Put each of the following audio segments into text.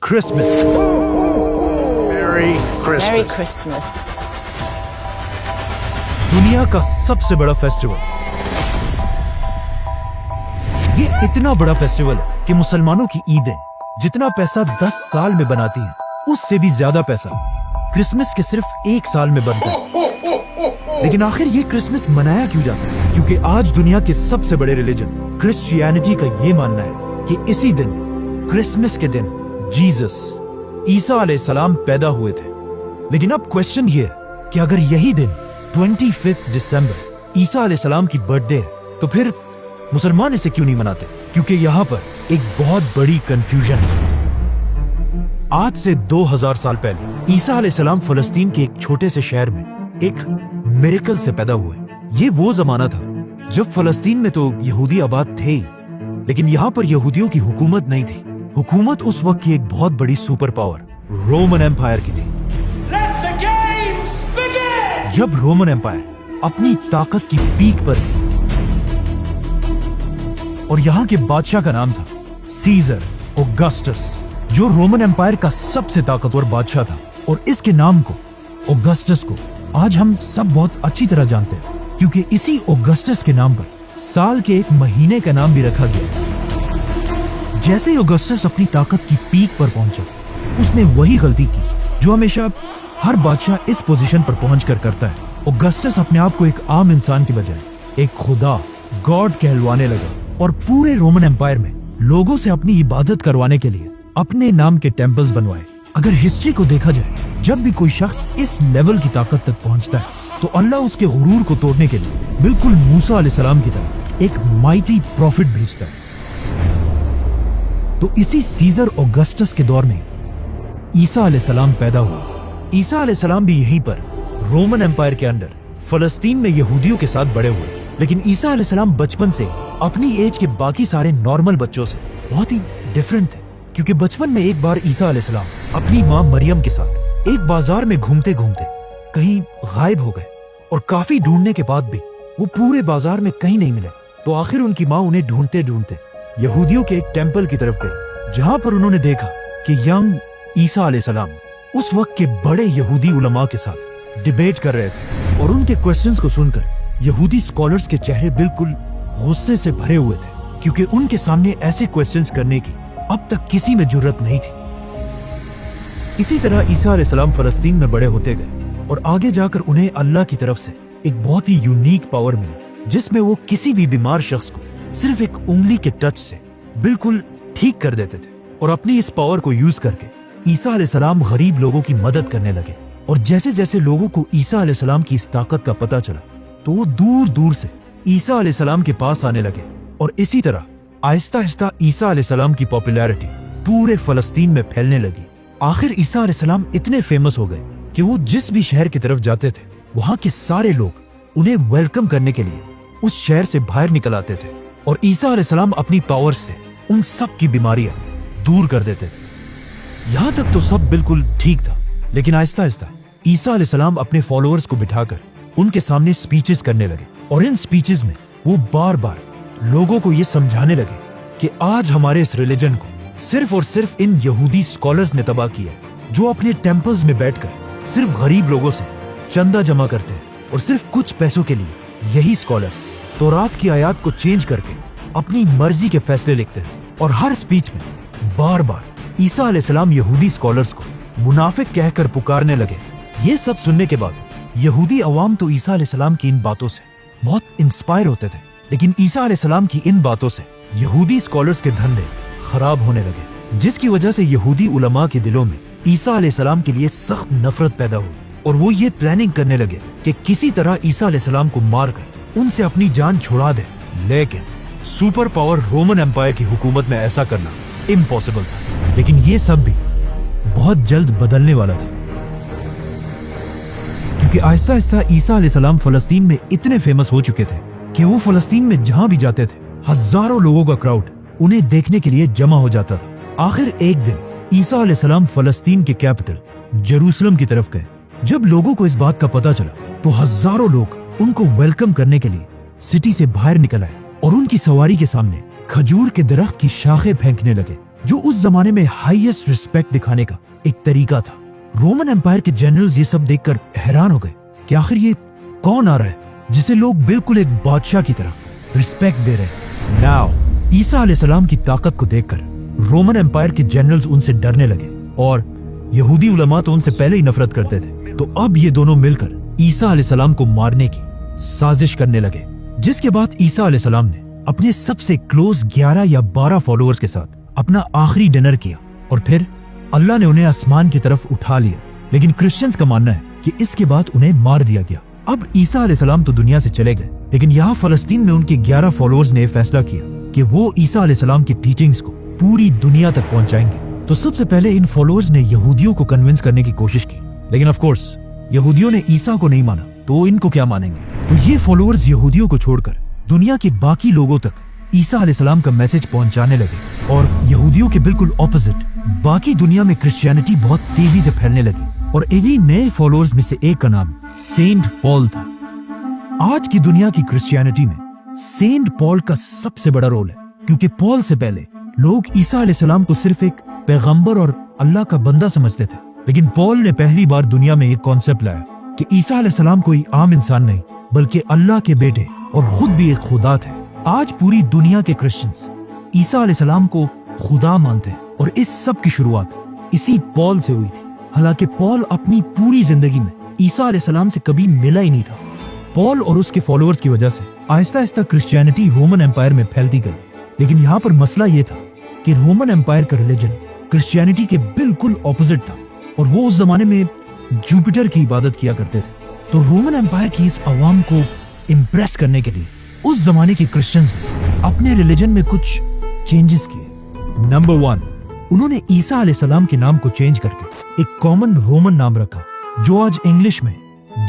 Christmas. Merry Christmas. Merry Christmas. दुनिया का सबसे बड़ा फेस्टिवल। ये इतना बड़ा फेस्टिवल है कि मुसलमानों की ईदें जितना पैसा 10 साल में बनाती हैं, उससे भी ज्यादा पैसा क्रिसमस के सिर्फ 1 साल में बनता है। लेकिन आखिर ये क्रिसमस मनाया क्यों जाता है? क्योंकि आज दुनिया के सबसे बड़े रिलीजन क्रिश्चियनिटी का ये मानना है कि इसी दिन, क्रिसमस के दिन, जीसस ईसा अलैहिस्सलाम पैदा हुए थे। लेकिन अब क्वेश्चन ये है कि अगर यही दिन 25 दिसंबर ईसा अलैहिस्सलाम की बर्थडे है, तो फिर मुसलमान इसे क्यों नहीं मनाते? क्योंकि यहाँ पर एक बहुत बड़ी कंफ्यूजन है। आज से 2000 साल पहले ईसा अलैहिस्सलाम फलस्तीन के एक छोटे से शहर में एक मिरेकल से पैदा हुए। ये वो जमाना था जब फलस्तीन में तो यहूदी आबाद थे ही, लेकिन यहाँ पर यहूदियों की हुकूमत नहीं थी। हुकूमत उस वक्त की एक बहुत बड़ी सुपर पावर रोमन एम्पायर की थी। जब रोमन एम्पायर अपनी ताकत की पीक पर थी और यहाँ के बादशाह का नाम था सीजर ऑगस्टस, जो रोमन एम्पायर का सबसे ताकतवर बादशाह था। और इसके नाम को, ऑगस्टस को, आज हम सब बहुत अच्छी तरह जानते हैं, क्योंकि इसी ऑगस्टस के नाम पर साल के एक महीने का नाम भी रखा गया। जैसे ही ऑगस्टस अपनी ताकत की पीक पर पहुंचा, उसने वही गलती की जो हमेशा हर बादशाह इस पोजीशन पर पहुंचकर करता है। ऑगस्टस अपने आप को एक आम इंसान की बजाय एक खुदा, गॉड कहलवाने लगा और पूरे रोमन एम्पायर में लोगों से अपनी इबादत करवाने के लिए अपने नाम के टेम्पल्स बनवाए। अगर हिस्ट्री को देखा जाए, जब भी कोई शख्स इस लेवल की ताकत तक पहुंचता है, तो अल्लाह उसके गुरूर को तोड़ने के लिए बिल्कुल मूसा अलैहिस्सलाम की तरह एक माइटी प्रॉफिट भेजता है। तो इसी सीजर ऑगस्टस के दौर में ईसा अलैहिस्सलाम पैदा हुआ। ईसा अलैहिस्सलाम भी यहीं पर रोमन एम्पायर के अंडर फलस्तीन में यहूदियों के साथ बड़े हुए। लेकिन ईसा अलैहिस्सलाम बचपन से अपनी एज के बाकी सारे नॉर्मल बच्चों से बहुत ही डिफरेंट थे, क्योंकि बचपन में एक बार ईसा अलैहिस्सलाम अपनी माँ मरियम के साथ एक बाजार में घूमते घूमते कहीं गायब हो गए और काफी ढूंढने के बाद भी वो पूरे बाजार में कहीं नहीं मिले। तो आखिर उनकी माँ उन्हें ढूंढते ढूंढते यहूदियों के एक टेम्पल की तरफ गई, जहां पर उन्होंने देखा कि यंग ईसा अलैहिस्सलाम उस वक्त के बड़े यहूदी उलमा के साथ डिबेट कर रहे थे। और उनके क्वेश्चंस को सुनकर यहूदी स्कॉलर्स के चेहरे बिल्कुल गुस्से से भरे हुए थे, क्योंकि उनके सामने ऐसे क्वेश्चंस करने की अब तक किसी में जुर्रत नहीं थी। इसी तरह ईसा अलैहिस्सलाम फलस्तीन में बड़े होते गए और आगे जाकर उन्हें अल्लाह की तरफ से एक बहुत ही यूनिक पावर मिली, जिसमें वो किसी भी बीमार शख्स को सिर्फ एक उंगली के टच से बिल्कुल ठीक कर देते थे। और अपनी इस पावर को यूज करके ईसा अलैहिस्सलाम गरीब लोगों की मदद करने लगे। और जैसे जैसे लोगों को ईसा अलैहिस्सलाम की इस ताकत का पता चला, तो वो दूर दूर से ईसा अलैहिस्सलाम के पास आने लगे। और इसी तरह आहिस्ता आहिस्ता ईसा अलैहिस्सलाम की पॉपुलैरिटी पूरे फलस्तीन में फैलने लगी। आखिर ईसा अलैहिस्सलाम इतने फेमस हो गए कि वो जिस भी शहर की तरफ जाते थे, वहां के सारे लोग उन्हें वेलकम करने के लिए उस शहर से बाहर निकल आते थे। और ईसा अलैहिस्सलाम अपनी पावर से उन सब की बीमारियां दूर कर देते थे। यहां तक तो सब बिल्कुल ठीक था, लेकिन आहिस्ता आहिस्ता ईसा अलैहिस्सलाम अपने फॉलोअर्स को बिठाकर उनके सामने स्पीचेस करने लगे। और इन स्पीचेस में वो बार बार लोगों को ये समझाने लगे कि आज हमारे इस रिलीजन को सिर्फ और सिर्फ इन यहूदी स्कॉलर्स ने तबाह किया, जो अपने टेम्पल्स में बैठकर सिर्फ गरीब लोगों से चंदा जमा करते हैं। और सिर्फ कुछ पैसों के लिए यही स्कॉलर्स तौरात की आयत को चेंज करके अपनी मर्जी के फैसले लिखते हैं। और हर स्पीच में बार बार ईसा अलैहिस्सलाम यहूदी स्कॉलर्स को मुनाफिक कहकर पुकारने लगे। ये सब सुनने के बाद यहूदी अवाम तो ईसा अलैहिस्सलाम की इन बातों से बहुत इंस्पायर होते थे, लेकिन ईसा अलैहिस्सलाम की इन बातों से यहूदी स्कॉलर्स के धंधे खराब होने लगे, जिसकी वजह से यहूदी उलमा के दिलों में ईसा अलैहिस्सलाम के लिए सख्त नफरत पैदा हुई। और वो ये प्लानिंग करने लगे कि किसी तरह ईसा अलैहिस्सलाम को मारकर उनसे अपनी जान छुड़ा दे। लेकिन सुपर पावर रोमन एम्पायर की हुकूमत में ऐसा करना इम्पॉसिबल था। लेकिन ये सब भी बहुत जल्द बदलने वाला था, क्योंकि आहिस्ता आहिस्ता ईसा अलैहिस्सलाम फलस्तीन में इतने फेमस हो चुके थे कि वो फलस्तीन में जहां भी जाते थे, हजारों लोगों का क्राउड उन्हें देखने के लिए जमा हो जाता था। आखिर एक दिन ईसा अलैहिस्सलाम फलस्तीन के कैपिटल जेरूसलम की तरफ गए। जब लोगों को इस बात का पता चला, तो हजारों लोग उनको वेलकम करने के लिए सिटी से बाहर निकल आए और उनकी सवारी के सामने खजूर के दरख्त की शाखें फेंकने लगे, जो उस जमाने में हाईएस्ट रिस्पेक्ट दिखाने का एक तरीका था। रोमन एम्पायर के जनरल्स ये सब देखकर हैरान हो गए कि आखिर ये कौन आ रहा है जिसे लोग बिल्कुल एक बादशाह की तरह रिस्पेक्ट दे रहे हैं। नाउ ईसा अलैहिस्सलाम की ताकत को देखकर रोमन एम्पायर के जनरल्स उनसे डरने लगे और यहूदी उलमा तो उनसे पहले ही नफरत करते थे। तो अब ये दोनों मिलकर ईसा अलैहिस्सलाम को मारने की साजिश करने लगे, जिसके बाद ईसा अलैहिस्सलाम ने अपने सबसे क्लोज 11 या 12 फॉलोअर्स के साथ अपना आखिरी डिनर किया और फिर अल्लाह ने उन्हें आसमान की तरफ उठा लिया। लेकिन क्रिश्चियंस का मानना है कि इसके बाद उन्हें मार दिया गया। अब ईसा अलैहिस्सलाम तो दुनिया से चले गए, लेकिन यहाँ फलस्तीन में उनके 11 फॉलोअर्स ने फैसला किया कि वो ईसा अलैहिस्सलाम की टीचिंग्स को पूरी दुनिया तक पहुंचाएंगे। तो सबसे पहले इन फॉलोअर्स ने यहूदियों को कन्विंस करने की कोशिश की, लेकिन ऑफ कोर्स यहूदियों ने ईसा को नहीं माना, तो इनको क्या मानेंगे। तो ये फॉलोअर्स यहूदियों को छोड़कर दुनिया के बाकी लोगों तक ईसा अलैहिस्सलाम का मैसेज पहुंचाने लगे और यहूदियों के बिल्कुल ऑपोजिट बाकी दुनिया में क्रिश्चियनिटी बहुत तेजी से फैलने लगी। और इन्हीं नए फॉलोअर्स में से एक का नाम सेंट पॉल था। आज की दुनिया की क्रिश्चियनिटी में सेंट पॉल का सबसे बड़ा रोल है, क्योंकि पॉल से पहले लोग ईसा अलैहिस्सलाम को सिर्फ एक पैगंबर और अल्लाह का बंदा समझते थे, लेकिन पॉल ने पहली बार दुनिया में एक कॉन्सेप्ट लाया कि ईसा अलैहिस्सलाम कोई आम इंसान नहीं बल्कि अल्लाह के बेटे और खुद भी एक खुदा थे। आज पूरी दुनिया के क्रिश्चियंस ईसा अलैहिस्सलाम को खुदा मानते हैं और इस सब की शुरुआत इसी पॉल से हुई थी। हालांकि पॉल अपनी पूरी जिंदगी में ईसा अलैहिस्सलाम से कभी मिला ही नहीं था। पॉल और उसके फॉलोअर्स की वजह से Aahista Aahista Christianity Roman empire में फैलती गई, लेकिन यहाँ पर मसला ये था कि रोमन एम्पायर का रिलीजन क्रिश्चियनिटी के बिल्कुल ऑपोजिट था और वो उस जमाने में जुपिटर की इबादत किया करते थे। तो रोमन एम्पायर की इस अवाम को इम्प्रेस करने के लिए उस जमाने के क्रिश्चियंस ने अपने रिलीजन में कुछ चेंजेस किए। नंबर 1, उन्होंने ईसा अलैहिस्सलाम के नाम को चेंज करके एक कॉमन रोमन नाम रखा जो आज इंग्लिश में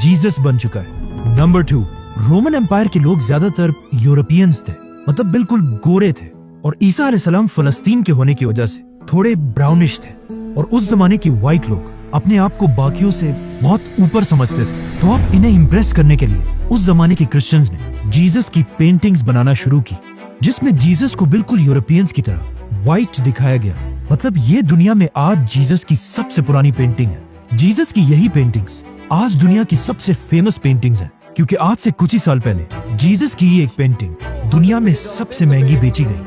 जीसस बन चुका है। नंबर 2, रोमन एम्पायर के लोग ज्यादातर यूरोपियंस थे, मतलब बिल्कुल गोरे थे, और ईसा अलैहिस्सलाम फलस्तीन के होने की वजह से थोड़े ब्राउनिश थे और उस जमाने के व्हाइट लोग अपने आप को बाकियों से बहुत ऊपर समझते थे। तो अब इन्हें इम्प्रेस करने के लिए उस जमाने के क्रिश्चियंस ने जीसस की पेंटिंग्स बनाना शुरू की, जिसमें जीसस को बिल्कुल यूरोपियंस की तरह व्हाइट दिखाया गया। मतलब ये दुनिया में आज जीसस की सबसे पुरानी पेंटिंग है। जीसस की यही पेंटिंग्स आज दुनिया की सबसे फेमस पेंटिंग्स हैं, क्योंकि आज से कुछ ही साल पहले जीसस की ही एक पेंटिंग दुनिया में सबसे महंगी बेची गई।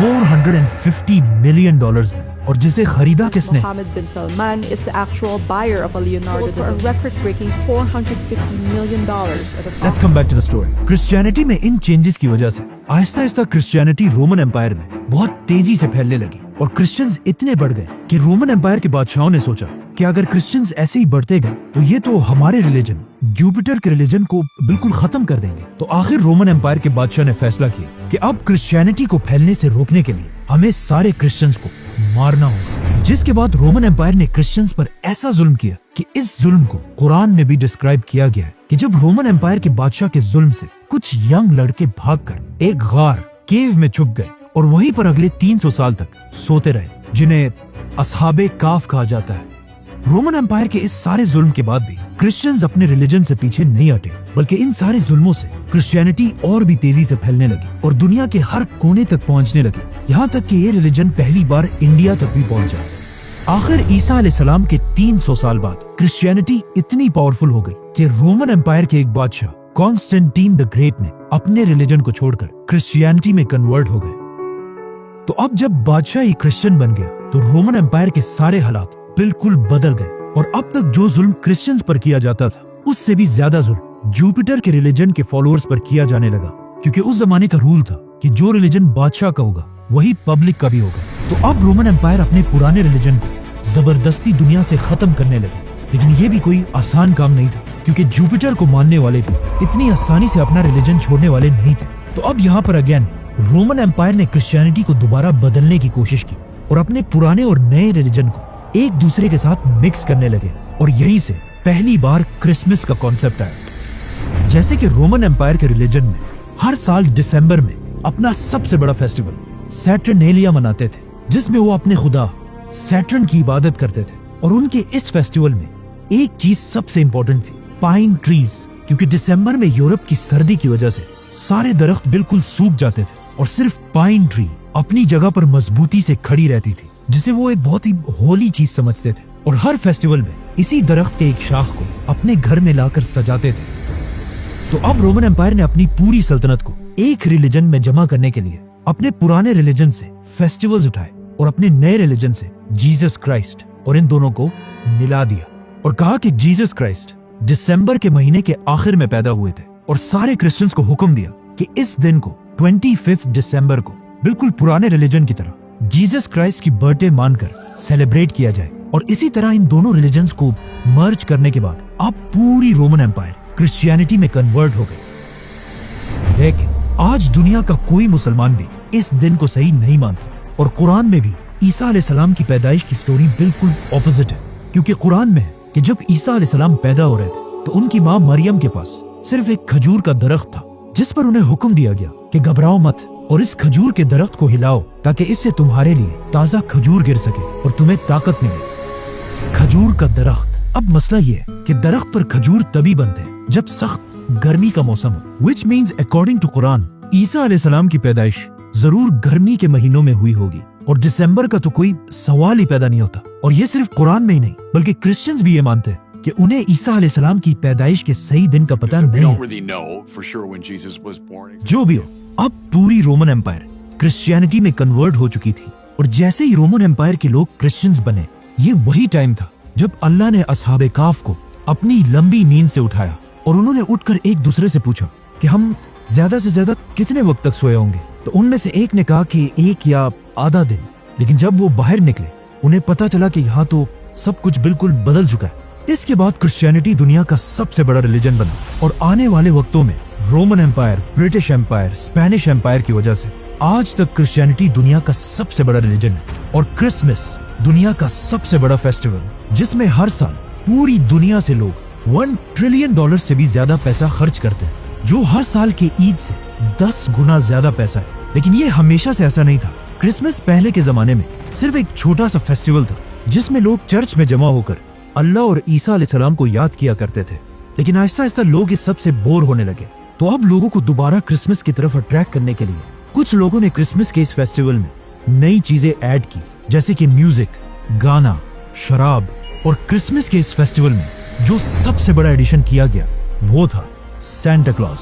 $450 मिलियन में, और जिसे खरीदा किसने? Mohammed bin Salman is the actual buyer of a Leonardo for a record-breaking $450 million at the Let's come back to the story. Christianity में इन चेंजेस की वजह से Aahista Aahista Christianity Roman empire में बहुत तेजी से फैलने लगी और क्रिश्चियंस इतने बढ़ गए कि रोमन एम्पायर के बादशाहों ने सोचा कि अगर क्रिश्चियंस ऐसे ही बढ़ते गए तो ये तो हमारे रिलीजन जुपिटर के रिलीजन को बिल्कुल खत्म कर देंगे। तो आखिर रोमन एम्पायर के बादशाह ने फैसला किया कि अब क्रिश्चियनिटी को फैलने से रोकने के लिए हमें सारे क्रिश्चियंस को मारना होगा, जिसके बाद रोमन एम्पायर ने क्रिश्चियंस पर ऐसा जुल्म किया कि इस जुल्म को कुरान में भी डिस्क्राइब किया गया है कि जब रोमन एम्पायर के बादशाह के जुल्म से कुछ यंग लड़के भागकर एक गार केव में छुप गए और वहीं पर अगले 300 साल तक सोते रहे, जिन्हें असहाबे काफ कहा जाता है। रोमन एम्पायर के इस सारे जुल्म के बाद भी क्रिश्चियंस अपने रिलीजन से पीछे नहीं हटे, बल्कि इन सारे जुल्मों से क्रिश्चियनिटी और भी तेजी से फैलने लगी और दुनिया के हर कोने तक पहुंचने लगी, यहाँ तक कि ये रिलीजन पहली बार इंडिया तक भी पहुंचा। आखिर ईसा अलैहिस्सलाम के 300 साल बाद क्रिश्चियनिटी इतनी पावरफुल हो गई कि रोमन एम्पायर के एक बादशाह कॉन्स्टेंटीन द ग्रेट ने अपने रिलीजन को छोड़कर क्रिश्चियनिटी में कन्वर्ट हो गए। तो अब जब बादशाह ही क्रिश्चियन बन गया तो रोमन एम्पायर के सारे हालात बिल्कुल बदल गए और अब तक जो जुल्म क्रिश्चियंस पर किया जाता था उससे भी ज्यादा जुल्म जुपिटर के रिलीजन के फॉलोअर्स पर किया जाने लगा, क्योंकि उस जमाने का रूल था कि जो रिलीजन बादशाह का होगा वही पब्लिक का भी होगा। तो अब रोमन एम्पायर अपने पुराने रिलीजन को जबरदस्ती दुनिया से खत्म करने लगे, लेकिन ये भी कोई आसान काम नहीं था, क्योंकि जुपिटर को मानने वाले भी इतनी आसानी से अपना रिलीजन छोड़ने वाले नहीं थे। तो अब यहाँ पर अगेन रोमन एम्पायर ने क्रिश्चियनिटी को दोबारा बदलने की कोशिश की और अपने पुराने और नए रिलीजन को एक दूसरे के साथ मिक्स करने लगे, और यहीं से पहली बार क्रिसमस का कॉन्सेप्ट आया। जैसे कि रोमन एम्पायर के रिलीजन में हर साल दिसंबर में अपना सबसे बड़ा फेस्टिवल सैटर्नेलिया मनाते थे, जिसमें वो अपने खुदा सैटर्न की इबादत करते थे। और उनके इस फेस्टिवल में एक चीज सबसे इंपॉर्टेंट थी, पाइन ट्रीज, क्योंकि दिसंबर में यूरोप की सर्दी की वजह से सारे दरख्त बिल्कुल सूख जाते थे और सिर्फ पाइन ट्री अपनी जगह पर मजबूती से खड़ी रहती थी, जिसे वो एक बहुत ही होली चीज समझते थे, और हर फेस्टिवल में इसी दरख्त के एक शाख को अपने घर में लाकर सजाते थे। तो अब रोमन एम्पायर ने अपनी पूरी सल्तनत को एक रिलीजन में जमा करने के लिए अपने पुराने रिलीजन से फेस्टिवल्स उठाए और अपने नए रिलीजन से जीसस क्राइस्ट और इन दोनों को मिला दिया और कहा कि जीसस क्राइस्ट दिसंबर के महीने के आखिर में पैदा हुए थे, और सारे क्रिश्चियंस को हुक्म दिया कि इस दिन को 25 दिसंबर को बिल्कुल पुराने रिलीजन की तरह जीसस क्राइस्ट की बर्थडे मानकर सेलिब्रेट किया जाए। और इसी तरह इन दोनों रिलीजन्स को मर्ज करने के बाद अब पूरी रोमन एम्पायर क्रिश्चियनिटी में कन्वर्ट हो गई। लेकिन आज दुनिया का कोई मुसलमान भी इस दिन को सही नहीं मानता, और कुरान में भी ईसा अलैहिस्सलाम की पैदाइश की स्टोरी बिल्कुल ऑपोजिट है, क्योंकि कुरान में है कि जब ईसा अलैहिस्सलाम पैदा हो रहे थे तो उनकी माँ मरियम के पास सिर्फ एक खजूर का दरख्त था, जिस पर उन्हें हुक्म दिया गया कि घबराओ मत और इस खजूर के दरख्त को हिलाओ ताकि इससे तुम्हारे लिए ताजा खजूर गिर सके और तुम्हें ताकत मिले। खजूर का दरख्त। अब मसला ये है कि दरख्त पर खजूर तभी बनते हैं जब सख्त गर्मी का मौसम हो, which means according to Quran ईसा अलैहिस्सलाम की पैदाइश जरूर गर्मी के महीनों में हुई होगी, और दिसंबर का तो कोई सवाल ही पैदा नहीं होता। और ये सिर्फ कुरान में ही नहीं बल्कि क्रिश्चियंस भी ये मानते हैं कि उन्हें ईसा अलैहिस्सलाम की पैदाइश के सही दिन का पता नहीं है। जो भी हो, अब पूरी रोमन एम्पायर क्रिश्चियनिटी में कन्वर्ट हो चुकी थी, और जैसे ही रोमन एम्पायर के लोग क्रिश्चियंस बने, ये वही टाइम था जब अल्लाह ने असहाबे काफ को अपनी लंबी नींद से उठाया और उन्होंने उठकर एक दूसरे से पूछा कि हम ज्यादा से ज्यादा कितने वक्त तक सोए होंगे। तो उनमें से एक ने कहा कि 1 या आधा दिन। लेकिन जब वो बाहर निकले उन्हें पता चला कि यहाँ तो सब कुछ बिल्कुल बदल चुका है। इसके बाद क्रिश्चियनिटी दुनिया का सबसे बड़ा रिलीजन बना, और आने वाले वक्तों में Roman empire, British empire, Spanish empire की वजह से आज तक क्रिश्चियनिटी दुनिया का सबसे बड़ा रिलीजन है। और क्रिसमस दुनिया का सबसे बड़ा फेस्टिवल, जिसमें हर साल पूरी दुनिया से लोग $1 ट्रिलियन से भी ज्यादा पैसा खर्च करते हैं, जो हर साल के ईद से 10 गुना ज्यादा पैसा है। लेकिन ये हमेशा से ऐसा नहीं था। क्रिसमस पहले के जमाने में सिर्फ एक छोटा सा फेस्टिवल था जिसमें लोग चर्च में जमा होकर अल्लाह और ईसा अलैहिस्सलाम को याद किया करते थे। लेकिन आहिस्ता आहिस्ता लोग इस सब से बोर होने लगे, तो अब लोगों को दोबारा क्रिसमस की तरफ अट्रैक्ट करने के लिए कुछ लोगों ने क्रिसमस के इस फेस्टिवल में नई चीजें ऐड की, जैसे कि म्यूजिक, गाना, शराब। और क्रिसमस के इस फेस्टिवल में जो सबसे बड़ा एडिशन किया गया वो था सेंटा क्लॉज,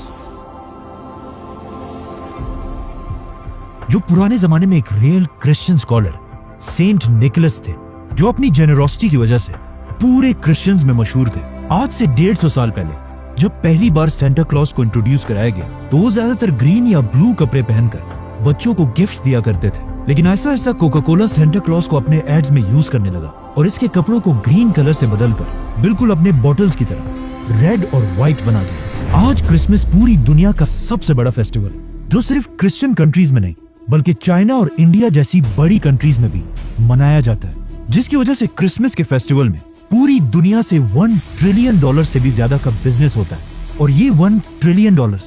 जो पुराने जमाने में एक real Christian scholar Saint Nicholas थे, जो अपनी जेनरोसिटी की वजह से पूरे क्रिश्चियंस में मशहूर थे। आज से 150 साल पहले जब पहली बार सेंटा क्लॉज को इंट्रोड्यूस कराया गया तो वो ज्यादातर ग्रीन या ब्लू कपड़े पहनकर बच्चों को गिफ्ट्स दिया करते थे। लेकिन ऐसा ऐसा कोका कोला सेंटा क्लॉज को अपने एड्स में यूज करने लगा और इसके कपड़ों को ग्रीन कलर से बदलकर बिल्कुल अपने बॉटल्स की तरह रेड और व्हाइट बना दिया। आज क्रिसमस पूरी दुनिया का सबसे बड़ा फेस्टिवल, जो सिर्फ क्रिश्चियन कंट्रीज में नहीं बल्कि चाइना और इंडिया जैसी बड़ी कंट्रीज में भी मनाया जाता है, जिसकी वजह से क्रिसमस के फेस्टिवल में पूरी दुनिया से $1 ट्रिलियन से भी ज्यादा का बिजनेस होता है। और ये $1 ट्रिलियन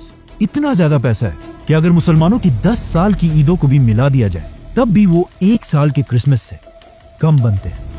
इतना ज्यादा पैसा है कि अगर मुसलमानों की 10 साल की ईदों को भी मिला दिया जाए तब भी वो 1 साल के क्रिसमस से कम बनते हैं।